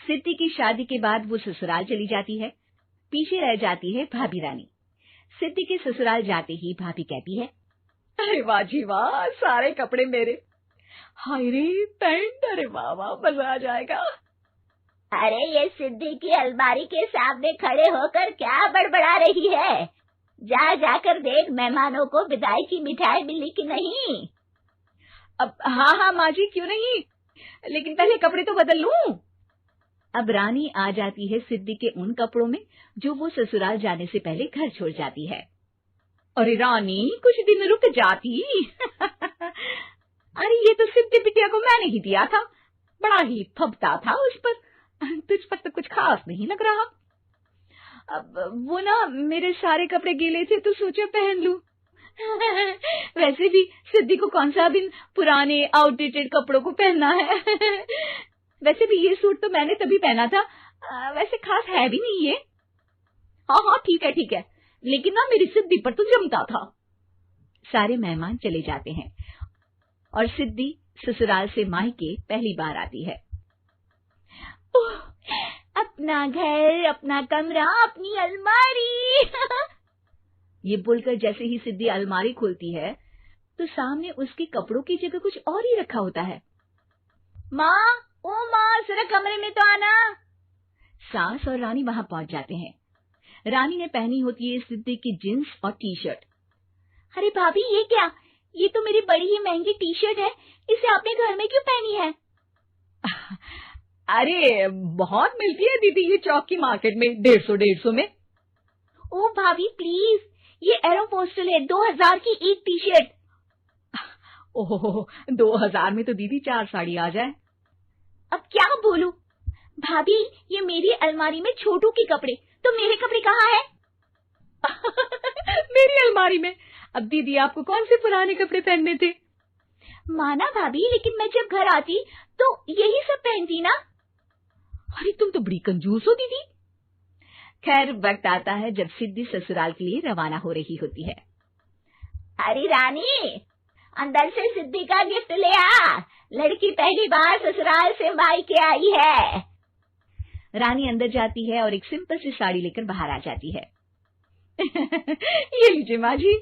सिद्धि की शादी के बाद वो ससुराल चली जाती है। पीछे रह जाती है भाभी रानी। सिद्धि के ससुराल जाते ही भाभी कहती है, अरे वाह जी वाह, सारे कपड़े मेरे। हाय रे पैंट, अरे वाह वाह, मजा आ जाएगा। अरे ये सिद्धि की अलमारी के सामने खड़े होकर क्या बड़बड़ा रही है? जा जाकर देख मेहमानों को विदाई की मिठाई मिली कि नहीं। अब हाँ माँ जी, क्यों नहीं, लेकिन पहले कपड़े तो बदल लूं। अब रानी आ जाती है सिद्धि के उन कपड़ों में जो वो ससुराल जाने से पहले घर छोड़ जाती है। अरे रानी, कुछ दिन रुक जाती। अरे ये तो सिद्धि बिटिया को मैंने ही दिया था, बड़ा ही फबता था उस पर, तुझ पर तो कुछ खास नहीं लग रहा। अब वो ना मेरे सारे कपड़े गीले थे तो सोचा पहन लूं। वैसे भी सिद्धि को कौन सा दिन पुराने आउटडेटेड कपड़ों को पहनना है। वैसे भी ये सूट तो मैंने तभी पहना था, वैसे खास है भी नहीं ये। हाँ ठीक है, लेकिन ना मेरी सिद्धि पर तो जमता था। सारे मेहमान चले जाते हैं और सिद्धि ससुराल से मायके पहली बार आती है। अपना घर, अपना कमरा, अपनी अलमारी। ये बोलकर जैसे ही सिद्धि अलमारी खोलती है तो सामने उसके कपड़ों की जगह कुछ और ही रखा होता है। माँ, ओ माँ, जरा कमरे में तो आना। सास और रानी वहां पहुंच जाते हैं। रानी ने पहनी होती है सिद्धि की जींस और टी शर्ट। अरे भाभी, ये क्या? ये तो मेरी बड़ी ही महंगी टी शर्ट है, इसे आपने घर में क्यों पहनी है? अरे बहुत मिलती है दीदी ये चौक की मार्केट में, 150 में। ओ भाभी प्लीज, ये एरोपोस्टल है, 2000 की एक टी शर्ट। ओहो, 2000 में तो दीदी 4 साड़ी आ जाए। अब क्या बोलूं? भाभी, ये मेरी अलमारी में छोटू के कपड़े, तो मेरे कपड़े कहाँ हैं? मेरी अलमारी में? अब दीदी आपको कौन से पुराने कपड़े पहनने थे? माना भाभी, लेकिन मैं जब घर आती तो यही सब पहनती ना। अरे तुम तो बड़ी कंजूस हो दीदी। खैर, वक्त आता है जब सिद्धि ससुराल के लिए रवाना हो रही होती है। अरे रानी, अंदर से सिद्धि का गिफ्ट ले आ, लड़की पहली बार ससुराल से मायके आई है। रानी अंदर जाती है और एक सिंपल सी साड़ी लेकर बाहर आ जाती है। ये लीजिए माँ जी।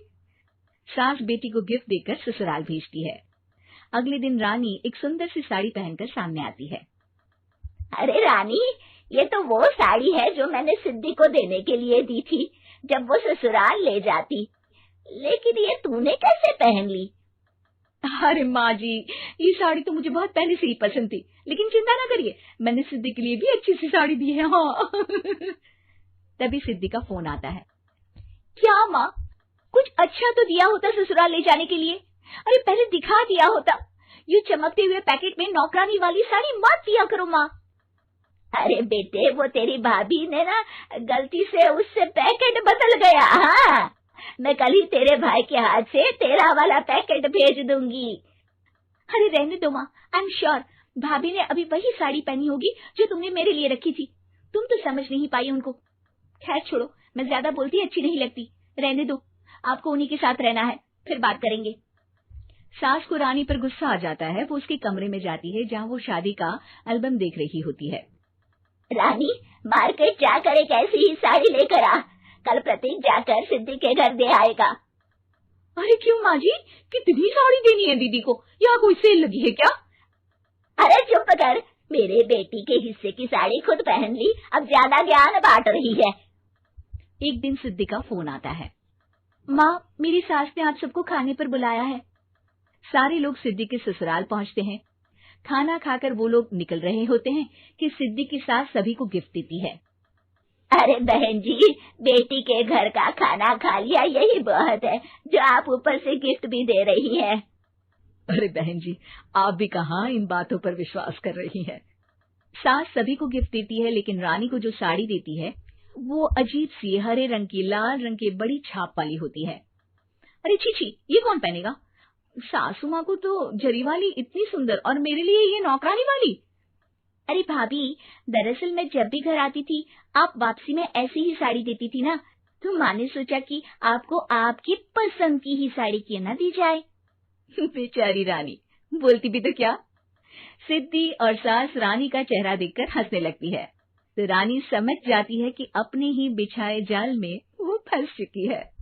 सास बेटी को गिफ्ट देकर ससुराल भेजती है। अगले दिन रानी एक सुंदर सी साड़ी पहनकर सामने आती है। अरे रानी, ये तो वो साड़ी है जो मैंने सिद्धि को देने के लिए दी थी जब वो ससुराल ले जाती, लेकिन ये तूने कैसे पहन ली? अरे माँ जी, ये साड़ी तो मुझे बहुत पहले से ही पसंद थी, लेकिन चिंता ना करिए, मैंने सिद्धि के लिए भी अच्छी सी साड़ी दी है। हाँ। तभी सिद्धि का फोन आता है। क्या माँ, कुछ अच्छा तो दिया होता ससुराल ले जाने के लिए। अरे पहले दिखा दिया होता। ये चमकते हुए पैकेट में नौकरानी वाली साड़ी मत दिया करो माँ। अरे बेटे, वो तेरी भाभी ने ना गलती से उससे पैकेट बदल गया। हाँ, मैं कल ही तेरे भाई के हाथ से तेरा वाला पैकेट भेज दूंगी। अरे रहने दो माँ, आई एम श्योर भाभी ने अभी वही साड़ी पहनी होगी जो तुमने मेरे लिए रखी थी। तुम तो समझ नहीं पाई उनको। खैर छोड़ो, मैं ज्यादा बोलती अच्छी नहीं लगती, रहने दो, आपको उन्हीं के साथ रहना है, फिर बात करेंगे। सास को रानी पर गुस्सा आ जाता है। वो उसके कमरे में जाती है जहाँ वो शादी का एल्बम देख रही होती है। रानी, मार्केट जाकर एक ऐसी ही साड़ी लेकर आ, कल प्रतीक जाकर सिद्धि के घर दे आएगा। अरे क्यों माँ जी, कितनी साड़ी देनी है दीदी को? यहाँ कोई सेल लगी है क्या? अरे चुप कर, मेरे बेटी के हिस्से की साड़ी खुद पहन ली, अब ज्यादा ज्ञान बांट रही है। एक दिन सिद्धि का फोन आता है। माँ, मेरी सास ने आप सबको खाने पर बुलाया है। सारे लोग सिद्धि के ससुराल पहुंचते हैं। खाना खाकर वो लोग निकल रहे होते हैं कि सिद्धि की सास सभी को गिफ्ट देती है। अरे बहन जी, बेटी के घर का खाना खा लिया, यही बहुत है जो आप ऊपर से गिफ्ट भी दे रही है। अरे बहन जी, आप भी कहाँ इन बातों पर विश्वास कर रही हैं। सास सभी को गिफ्ट देती है, लेकिन रानी को जो साड़ी देती है वो अजीब सी हरे रंग की, लाल रंग की बड़ी छाप वाली होती है। अरे छी, ये कौन पहनेगा? सासू माँ को तो जरी वाली इतनी सुंदर, और मेरे लिए ये नौकरानी वाली। अरे भाभी, दरअसल मैं जब भी घर आती थी आप वापसी में ऐसी ही साड़ी देती थी ना, तो माँ ने सोचा कि आपको आपकी पसंद की ही साड़ी क्यों ना दी जाए। बेचारी रानी, बोलती भी तो क्या। सिद्धि और सास रानी का चेहरा देखकर हंसने लगती है, तो रानी समझ जाती है कि अपने ही बिछाए जाल में वो फंस चुकी है।